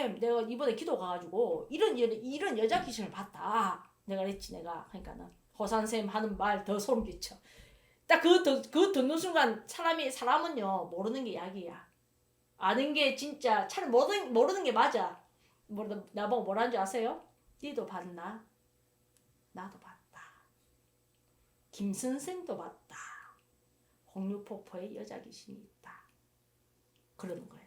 선생님 내가 이번에 기도 가가지고 이런 여자 귀신을 봤다. 내가 그랬지 내가. 그러니까는 호산 선생님 하는 말 더 소름 끼쳐. 딱 그 듣는 순간 사람은요 모르는 게 약이야. 아는 게 진짜 잘 모르는 게 맞아. 나보고 뭐라는 줄 아세요? 니도 봤나? 나도 봤다. 김 선생도 봤다. 홍유폭포에 여자 귀신이 있다. 그러는 거야.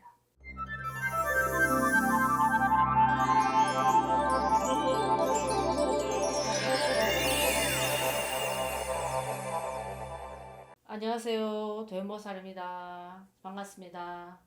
안녕하세요. 도연보살입니다. 반갑습니다.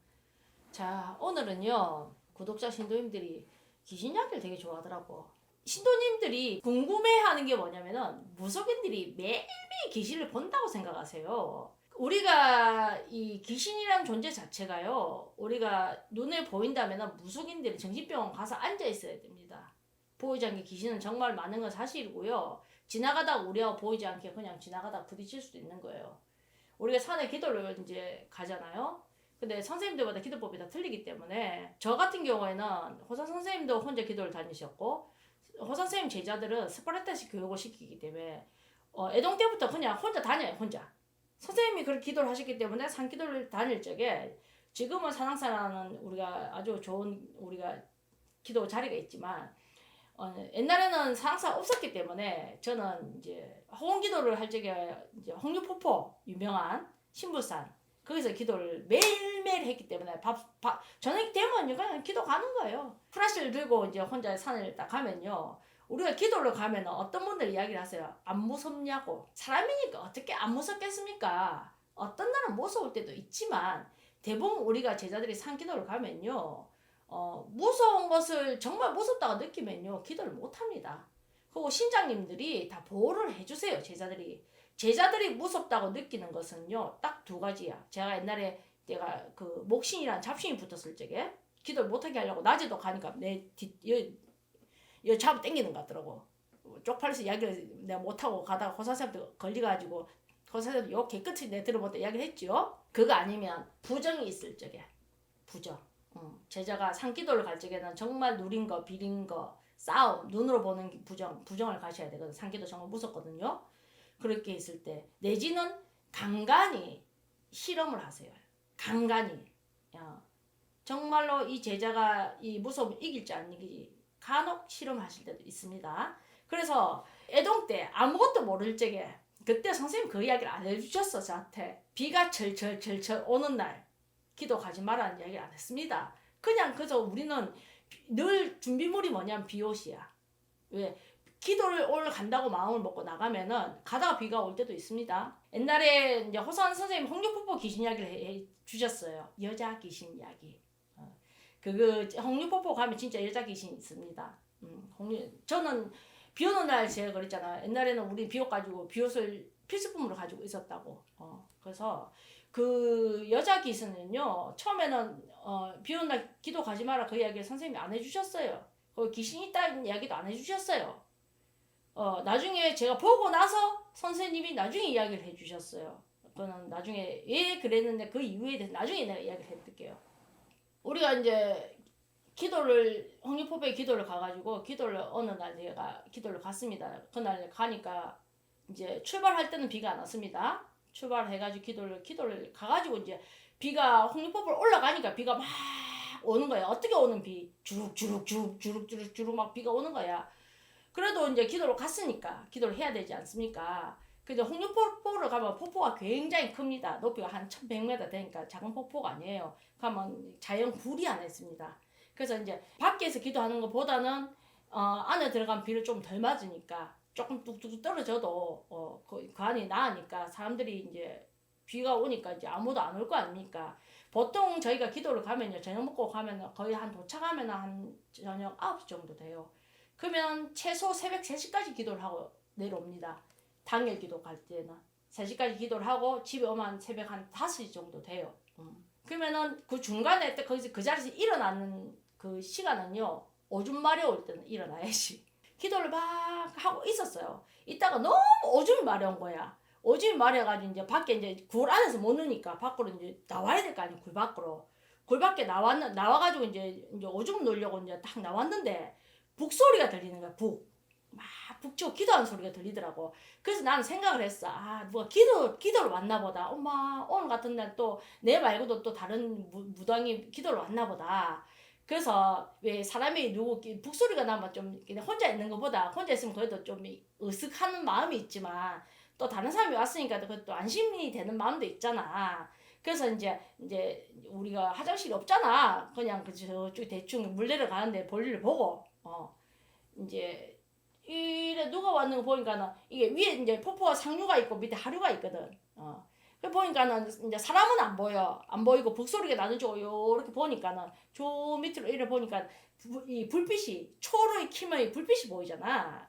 자, 오늘은요. 구독자 신도님들이 귀신 이야기를 되게 좋아하더라고. 신도님들이 궁금해하는 게 뭐냐면은 무속인들이 매일매일 귀신을 본다고 생각하세요. 우리가 이 귀신이라는 존재 자체가요. 우리가 눈에 보인다면 무속인들이 정신병원 가서 앉아 있어야 됩니다. 보이지 않게 귀신은 정말 많은 건 사실이고요. 지나가다 우리하고 보이지 않게 그냥 지나가다 부딪힐 수도 있는 거예요. 우리가 산에 기도를 이제 가잖아요. 근데 선생님들마다 기도법이 다 틀리기 때문에 저 같은 경우에는 호사 선생님도 혼자 기도를 다니셨고 호사 선생님 제자들은 스파르타식 교육을 시키기 때문에 애동 때부터 그냥 혼자 다녀요. 혼자. 선생님이 그렇게 기도를 하셨기 때문에 산기도를 다닐 적에 지금은 산악사라는 우리가 아주 좋은 우리가 기도 자리가 있지만 옛날에는 산악사가 없었기 때문에 저는 이제 호응기도를 할 적에 이제 홍유폭포 유명한 신불산 거기서 기도를 매일매일 했기 때문에 저녁 되면 그냥 기도 가는 거예요. 프라시를 들고 이제 혼자 산을 딱 가면요. 우리가 기도를 가면 어떤 분들 이야기를 하세요. 안 무섭냐고. 사람이니까 어떻게 안 무섭겠습니까? 어떤 날은 무서울 때도 있지만 대부분 우리가 제자들이 산기도를 가면요. 무서운 것을 정말 무섭다고 느끼면요. 기도를 못합니다. 그리고 신장님들이 다 보호를 해주세요. 제자들이 무섭다고 느끼는 것은요. 딱 두 가지야. 제가 옛날에 내가 그 목신이란 잡신이 붙었을 적에 기도를 못하게 하려고 낮에도 가니까 여 잡아 당기는 것 같더라고. 쪽팔려서 이야기를 내가 못하고 가다가 호사쌤한테 걸려가지고 호사쌤 욕 개끝이 내 들어보다 이야기를 했죠. 그거 아니면 부정이 있을 적에 부정. 제자가 산기도를 갈 적에는 정말 누린 거, 비린 거, 싸움, 눈으로 보는 부정을 가셔야 되거든. 산기도 정말 무섭거든요. 그렇게 있을 때 내지는 간간히 실험을 하세요. 간간히. 정말로 이 제자가 이 무서움을 이길지 안 이길지 간혹 실험하실 때도 있습니다. 그래서 애동 때 아무것도 모를 적에 그때 선생님 그 이야기를 안 해주셨어. 저한테. 비가 철철철철 오는 날 기도 가지 말라는 이야기를 안 했습니다. 그래서 우리는 늘 준비물이 뭐냐면 비옷이야. 왜? 기도를 올라간다고 마음을 먹고 나가면은 가다가 비가 올 때도 있습니다. 옛날에 이제 호산 선생님 홍유폭포 귀신 이야기를 해 주셨어요. 여자 귀신 이야기. 홍유폭포 가면 진짜 여자 귀신 있습니다. 저는 비 오는 날 제가 그랬잖아. 옛날에는 우리 비옷 가지고 비옷을 필수품으로 가지고 있었다고. 그래서 그 여자 귀신은요. 처음에는 비 오는 날 기도 가지 마라 그 이야기를 선생님이 안 해주셨어요. 귀신 있다는 이야기도 안 해주셨어요. 나중에 제가 보고 나서 선생님이 나중에 이야기를 해주셨어요. 그거는 나중에 왜 그랬는데 그 이유에 대해서 나중에 내가 이야기를 해드릴게요. 우리가 이제 홍유폭포에 기도를 가가지고 어느 날 제가 기도를 갔습니다. 그날 가니까 이제 출발할 때는 비가 안 왔습니다. 출발해가지고 기도를 가가지고 이제 비가 홍유폭포를 올라가니까 비가 막 오는 거야. 어떻게 오는 비? 주룩 막 비가 오는 거야. 그래도 이제 기도를 갔으니까 기도를 해야 되지 않습니까? 근데 홍유폭포를 가면 폭포가 굉장히 큽니다. 높이가 한 1100m 되니까 작은 폭포가 아니에요. 가면 자연 굴이 안에 있습니다. 그래서 이제 밖에서 기도하는 것보다는 안에 들어가면 비를 좀 덜 맞으니까 조금 뚝뚝 떨어져도 그 안이 나으니까 사람들이 이제 비가 오니까 이제 아무도 안 올 거 아닙니까? 보통 저희가 기도를 가면요. 저녁 먹고 가면 거의 도착하면 한 저녁 9시 정도 돼요. 그러면 최소 새벽 3시까지 기도를 하고 내려옵니다. 당일 기도 갈 때는 3시까지 기도를 하고 집에 오면 새벽 한 5시 정도 돼요. 그러면은 그 중간에 거기서 그 자리에서 일어나는 그 시간은요. 오줌 마려울 때는 일어나야지. 기도를 막 하고 있었어요. 이따가 너무 오줌이 마려운 거야. 오줌이 마려가지고 이제 밖에 이제 굴 안에서 못 넣으니까 밖으로 이제 나와야 될 거 아니에요. 굴 밖으로. 골 밖에 나와가지고 이제 오줌 놓으려고 이제 딱 나왔는데 북소리가 들리는 거야. 막 북치고 기도하는 소리가 들리더라고. 그래서 나는 생각을 했어. 아, 누가 기도를 왔나 보다. 엄마, 오늘 같은 날 또 내 말고도 또 다른 무당이 기도를 왔나 보다. 그래서 왜 사람이 북소리가 나면 좀 혼자 있는 것보다 혼자 있으면 그래도 좀 으슥하는 마음이 있지만 또 다른 사람이 왔으니까 그것도 안심이 되는 마음도 있잖아. 그래서 이제 우리가 화장실이 없잖아. 그냥 저쪽 대충 물 내려가는데 볼일을 보고 이제 이래 누가 왔는 거 보니까는 이게 위에 이제 폭포가 상류가 있고 밑에 하류가 있거든. 그 보니까는 이제 사람은 안 보여. 안 보이고 북소리가 나는 쪽 요렇게 보니까는 저 밑으로 이래 보니까 이 불빛이 초로의 키면 불빛이 보이잖아.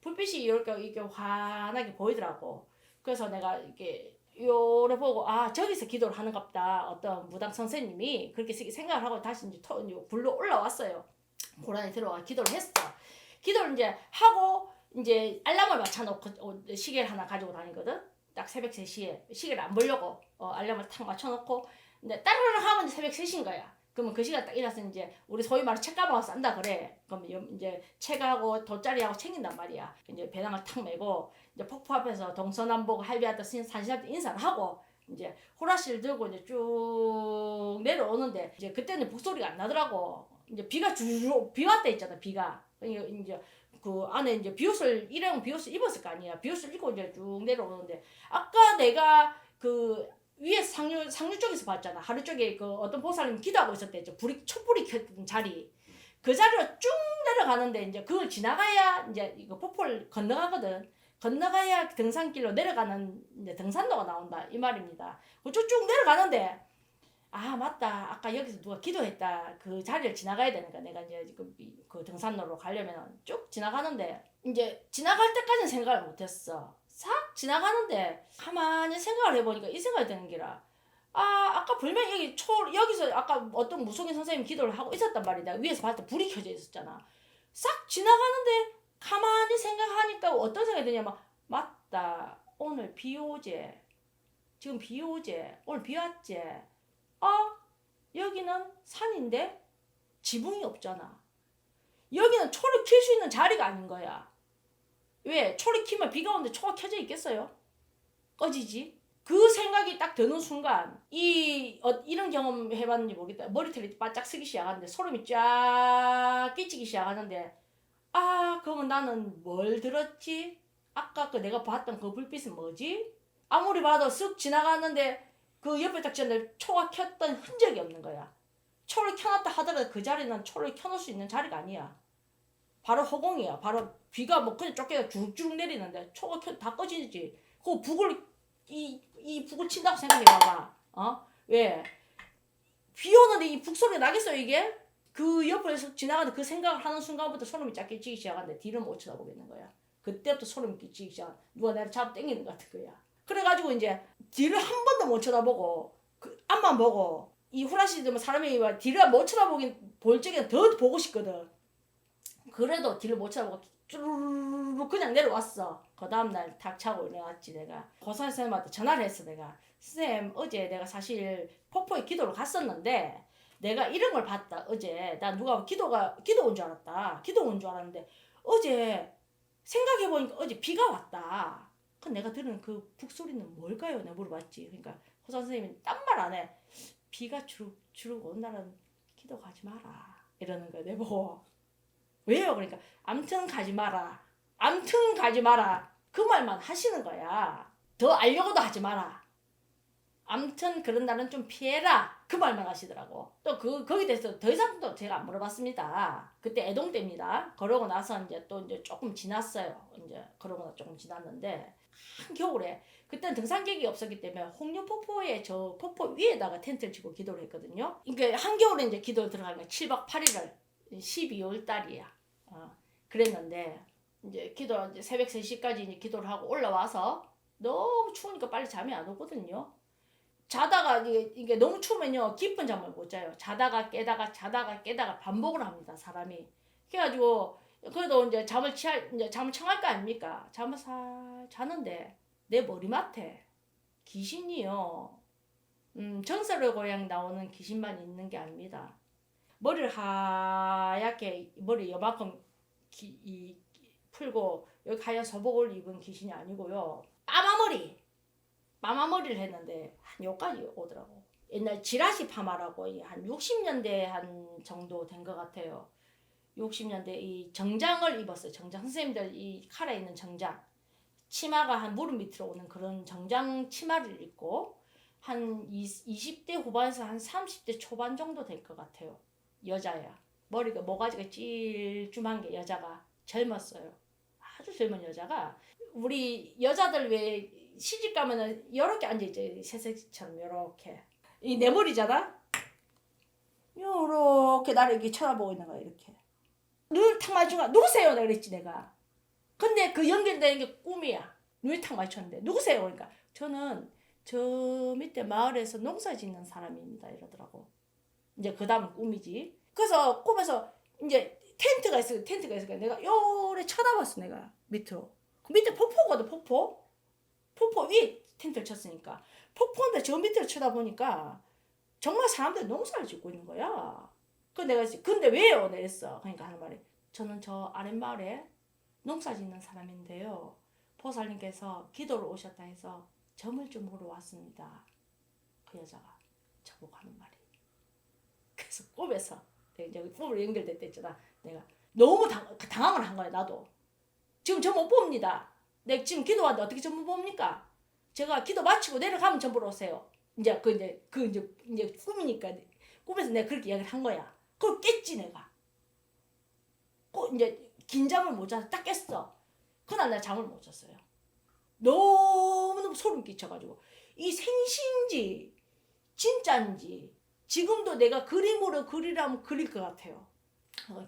불빛이 이렇게 환하게 보이더라고. 그래서 내가 이렇게 요래 보고 아 저기서 기도를 하는갑다. 어떤 무당 선생님이 그렇게 생각을 하고 다시 이제 굴러 올라왔어요. 고란에 들어와 기도를 했어. 기도를 이제 하고 이제 알람을 맞춰놓고 시계를 하나 가지고 다니거든. 딱 새벽 3시에 시계를 안 보려고 알람을 탁 맞춰놓고 근데 따르르 하면 새벽 3시인 거야. 그러면 그 시간 딱 일어나서 이제 우리 소위 말해 책가방을 싼다 그래. 그럼 이제 책하고 돗자리하고 챙긴단 말이야. 이제 배낭을 탁 메고 이제 폭포 앞에서 동서남북 할비하다 산신한테 인사를 하고 이제 호라씨를 들고 이제 쭉 내려오는데 이제 그때는 북소리가 안 나더라고. 이제 비가 주르륵 비 왔다 있잖아. 비가 이제 그 안에 이제 일회용 비옷을 입었을 거 아니야. 비옷을 입고 이제 쭉 내려오는데 아까 내가 그 위에 상류 쪽에서 봤잖아. 하루 쪽에 그 어떤 보살님 기도하고 있었대. 촛불이 켰던 자리. 그 자리로 쭉 내려가는데 이제 그걸 지나가야 이제 이거 폭포를 건너가거든. 건너가야 등산길로 내려가는 이제 등산로가 나온다 이 말입니다. 쭉 내려가는데 아 맞다 아까 여기서 누가 기도했다 그 자리를 지나가야 되니까 내가 이제 그 등산로로 가려면 쭉 지나가는데 이제 지나갈 때까지는 생각을 못했어. 싹 지나가는데 가만히 생각을 해보니까 이 생각이 드는 게라 아 아까 분명히 여기서 아까 어떤 무속인 선생님 기도를 하고 있었단 말이다. 위에서 봤을 때 불이 켜져 있었잖아. 싹 지나가는데 가만히 생각하니까 어떤 생각이 드냐면 맞다 오늘 비 오제 지금 비 오제 오늘 비 왔제 여기는 산인데 지붕이 없잖아. 여기는 초를 켤 수 있는 자리가 아닌 거야. 왜? 초를 켜면 비가 오는데 초가 켜져 있겠어요? 꺼지지? 그 생각이 딱 드는 순간 이런 경험 해봤는지 모르겠다. 머리털이 바짝 쓰기 시작하는데 소름이 쫙 끼치기 시작하는데 그러면 나는 뭘 들었지? 아까 내가 봤던 그 불빛은 뭐지? 아무리 봐도 쓱 지나갔는데 그 옆에 딱 지는데 초가 켰던 흔적이 없는 거야. 초를 켜놨다 하더라도 그 자리는 초를 켜놓을 수 있는 자리가 아니야. 바로 허공이야. 바로 비가 뭐 그냥 쫓겨서 주룩주룩 내리는데 초가 다 꺼지지. 그 이 북을 친다고 생각해봐봐. 왜? 비 오는데 이 북소리 나겠어요 이게? 그 옆에서 지나가는 그 생각을 하는 순간부터 소름이 쫙 끼치기 시작하는데 뒤를 못 쳐다보겠는 거야. 그때부터 소름이 끼치기 시작. 누가 나를 잡아 당기는 것 같은 거야. 그래가지고 이제 뒤를 한 번도 못 쳐다보고 그 앞만 보고 이 후라시들 사람이 뒤를 못 쳐다보긴 볼 적에는 더 보고 싶거든. 그래도 뒤를 못 쳐다보고 쭈르르르 그냥 내려왔어. 그 다음날 탁 차고 내려왔지 내가. 고사 선생님한테 전화를 했어 내가. 선생님 어제 내가 사실 폭포에 기도를 갔었는데 내가 이런 걸 봤다 어제. 나 누가 기도 온 줄 알았다. 기도 온 줄 알았는데 어제 생각해보니까 어제 비가 왔다. 그 내가 들은 그 북소리는 뭘까요? 내가 물어봤지. 그러니까 호사 선생님이 딴 말 안 해. 비가 주룩주룩 온 날은 기도 가지 마라 이러는 거야 내보고. 왜요? 그러니까 암튼 가지 마라. 암튼 가지 마라. 그 말만 하시는 거야. 더 알려고도 하지 마라. 암튼 그런 날은 좀 피해라. 그 말만 하시더라고. 또 거기 대해서 더 이상 또 제가 안 물어봤습니다. 그때 애동 때입니다. 그러고 나서 이제 조금 지났어요. 이제 그러고 조금 지났는데 한겨울에 그때는 등산객이 없었기 때문에 홍룡폭포에 저 폭포 위에다가 텐트를 치고 기도를 했거든요. 그러니까 한겨울에 이제 기도를 들어가니까 7박 8일을 12월 달이야. 그랬는데 이제 이제 새벽 3시까지 이제 기도를 하고 올라와서 너무 추우니까 빨리 잠이 안 오거든요. 자다가 이게 너무 추우면요 깊은 잠을 못 자요. 자다가 깨다가 반복을 합니다 사람이. 그래가지고 그래도 이제 잠을 청할 거 아닙니까? 잠을 살 자는데 내 머리맡에 귀신이요 정설의 고향 나오는 귀신만 있는 게 아닙니다. 머리를 하얗게 머리 요만큼 풀고 여기 하얀 소복을 입은 귀신이 아니고요. 빠마머리를 했는데 한 여기까지 오더라고. 옛날 지라시 파마라고 한 60년대 한 정도 된 것 같아요. 60년대 이 정장을 입었어요. 정장 선생님들 이 칼에 있는 정장 치마가 한 무릎 밑으로 오는 그런 정장 치마를 입고 한 20대 후반에서 한 30대 초반 정도 될 것 같아요. 여자야. 머리가 모가지가 찔끔한 게 여자가 젊었어요. 아주 젊은 여자가 우리 여자들 왜 시집 가면은 이렇게 앉아있죠. 새색처럼 이렇게 이 내 머리잖아. 요렇게 나를 이렇게 쳐다보고 있는 거야. 이렇게 눈을 탁 마주가 누구세요? 내가 그랬지 내가. 근데 그 연결되는 게 꿈이야. 눈이 탁 맞췄는데 누구세요? 그러니까 저는 저 밑에 마을에서 농사 짓는 사람입니다. 이러더라고. 이제 그 다음은 꿈이지. 그래서 꿈에서 이제 텐트가 있으니까 내가 요래 쳐다봤어. 내가 밑으로. 그 밑에 폭포거든. 폭포 위에 텐트를 쳤으니까 폭포인데 저 밑으로 쳐다보니까 정말 사람들이 농사를 짓고 있는 거야. 그 내가 근데 왜요? 내랬어. 그러니까 하는 말이 저는 저 아랫마을에 농사 짓는 사람인데요. 보살님께서 기도를 오셨다 해서 점을 좀 보러 왔습니다. 그 여자가 저보고 하는 말이. 그래서 꿈에서 내가 이제 꿈으로 연결됐다 했잖아. 내가 너무 당황을 한 거야. 나도. 지금 점 못 봅니다. 내가 지금 기도하는데 어떻게 점 못 봅니까? 제가 기도 마치고 내려가면 점 보러 오세요. 이제 이제 꿈이니까 꿈에서 내가 그렇게 이야기를 한 거야. 그걸 깼지 내가. 이제 긴 잠을 못 자서 딱 깼어. 그날 나 잠을 못 잤어요. 너무너무 소름 끼쳐가지고 이 생신지 진짜인지 지금도 내가 그림으로 그리라면 그릴 것 같아요.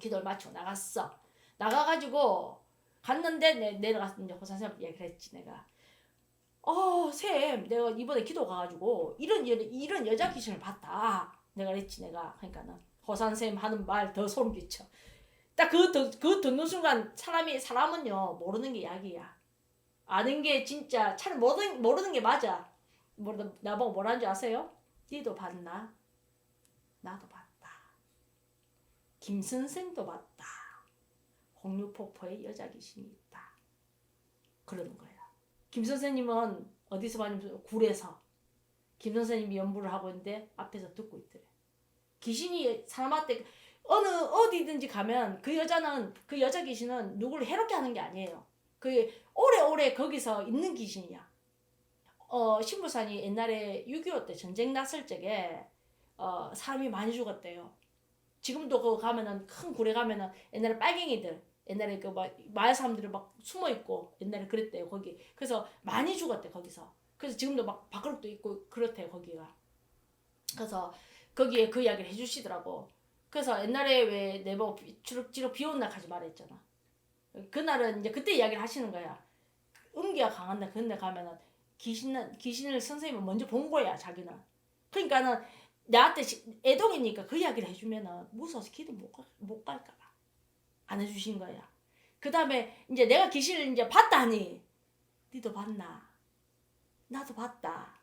기도를 마치고 나갔어. 나가가지고 갔는데 내려가서 이제 호산쌤 얘기를 했지 내가. 쌤 내가 이번에 기도 가가지고 이런 여자 귀신을 봤다. 내가 그랬지 내가. 그러니까는 호산쌤 하는 말 더 소름 끼쳐. 딱 그거 듣는 순간 사람은요 모르는 게 약이야. 아는 게 진짜 잘 모르는 게 맞아. 나보고 뭐라는 줄 아세요? 니도 봤나? 나도 봤다. 김 선생도 봤다. 홍류폭포에 여자 귀신이 있다. 그러는 거야. 김 선생님은 어디서 봤냐면 굴에서 김 선생님이 연부를 하고 있는데 앞에서 듣고 있더래. 귀신이 사람한테 어디든지 가면 그 여자 귀신은 누구를 해롭게 하는 게 아니에요. 그 오래오래 거기서 있는 귀신이야. 신부산이 옛날에 6.25 때 전쟁 났을 적에 사람이 많이 죽었대요. 지금도 그거 가면은 큰 굴에 가면은 옛날에 빨갱이들 옛날에 그 막 마을 사람들이 막 숨어 있고 옛날에 그랬대요 거기. 그래서 많이 죽었대 거기서. 그래서 지금도 막 밥그릇도 있고 그렇대요 거기가. 그래서 거기에 그 이야기를 해주시더라고. 그래서 옛날에 왜 내보고 주룩주룩 비 오는 날 가지 말했잖아. 그날은 이제 그때 이야기를 하시는 거야. 음기가 강한 날 그런 데 가면은 귀신을 선생님은 먼저 본 거야 자기는. 그러니까는 나한테 애동이니까 그 이야기를 해주면은 무서워서 기도 못 갈까봐 안 해주신 거야. 그 다음에 이제 내가 귀신을 이제 봤다니. 니도 봤나? 나도 봤다.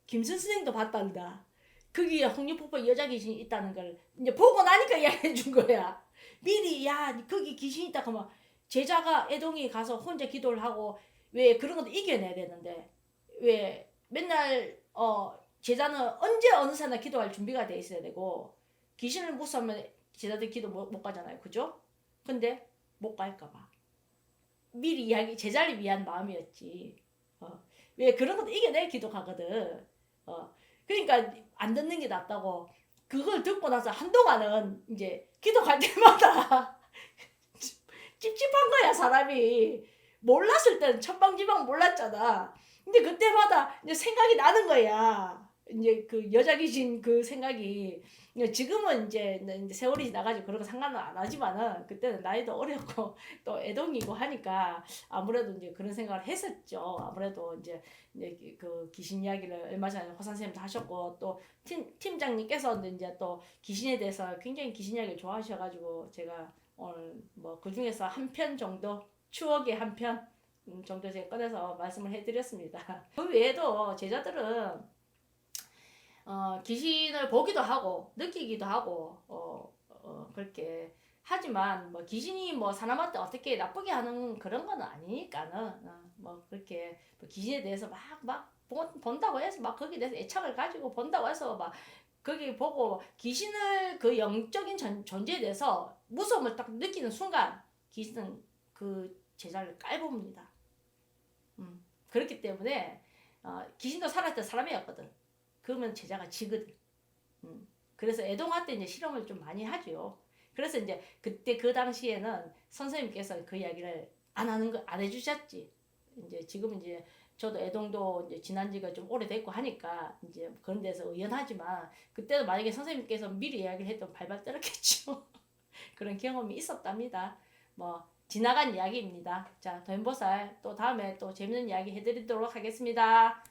김선 선생도 봤단다. 거기에 홍유폭포 여자 귀신이 있다는 걸 이제 보고 나니까 이야기해 준 거야. 미리 야 거기 귀신 있다 하면 제자가 애동이 가서 혼자 기도를 하고 왜 그런 것도 이겨내야 되는데 왜 맨날 제자는 언제 어느 사나 기도할 준비가 돼 있어야 되고 귀신을 무서우면 제자들 기도 못 가잖아요. 그죠? 근데 못 갈까 봐. 미리 제자를 위한 마음이었지. 왜 그런 것도 이겨내 기도하거든. 그러니까 안 듣는 게 낫다고. 그걸 듣고 나서 한동안은 이제 기도할 때마다 찝찝한 거야 사람이. 몰랐을 때는 천방지방 몰랐잖아. 근데 그때마다 이제 생각이 나는 거야. 이제 그 여자 귀신 그 생각이. 지금은 이제 세월이 지나가지고 그런 거 상관은 안 하지만은 그때는 나이도 어렸고 또 애동이고 하니까 아무래도 이제 그런 생각을 했었죠. 아무래도 이제 그 귀신 이야기를 얼마 전에 허 선생님도 하셨고 또 팀장님께서 이제 또 귀신에 대해서 굉장히 귀신 이야기를 좋아하셔가지고 제가 오늘 뭐 그 중에서 한 편 정도 추억의 한 편 정도 제가 꺼내서 말씀을 해드렸습니다. 그 외에도 제자들은 귀신을 보기도 하고 느끼기도 하고 그렇게 하지만 뭐 귀신이 뭐 사람한테 어떻게 나쁘게 하는 그런 거는 아니니까는 뭐 그렇게 뭐 귀신에 대해서 막 본다고 해서 막 거기에 대해서 애착을 가지고 본다고 해서 막 거기 보고 귀신을 그 영적인 존재에 대해서 무서움을 딱 느끼는 순간 귀신은 그 제자를 깔봅니다. 그렇기 때문에 귀신도 살았을 때 사람이었거든. 그러면 제자가 지거든. 그래서 애동화 때 이제 실험을 좀 많이 하죠. 그래서 이제 그때 그 당시에는 선생님께서 그 이야기를 안 해주셨지. 이제 지금 이제 저도 애동도 이제 지난 지가 좀 오래됐고 하니까 이제 그런 데서 의연하지만 그때도 만약에 선생님께서 미리 이야기를 했던 발발 떨었겠죠. 그런 경험이 있었답니다. 뭐 지나간 이야기입니다. 자, 도현보살 또 다음에 또 재밌는 이야기 해드리도록 하겠습니다.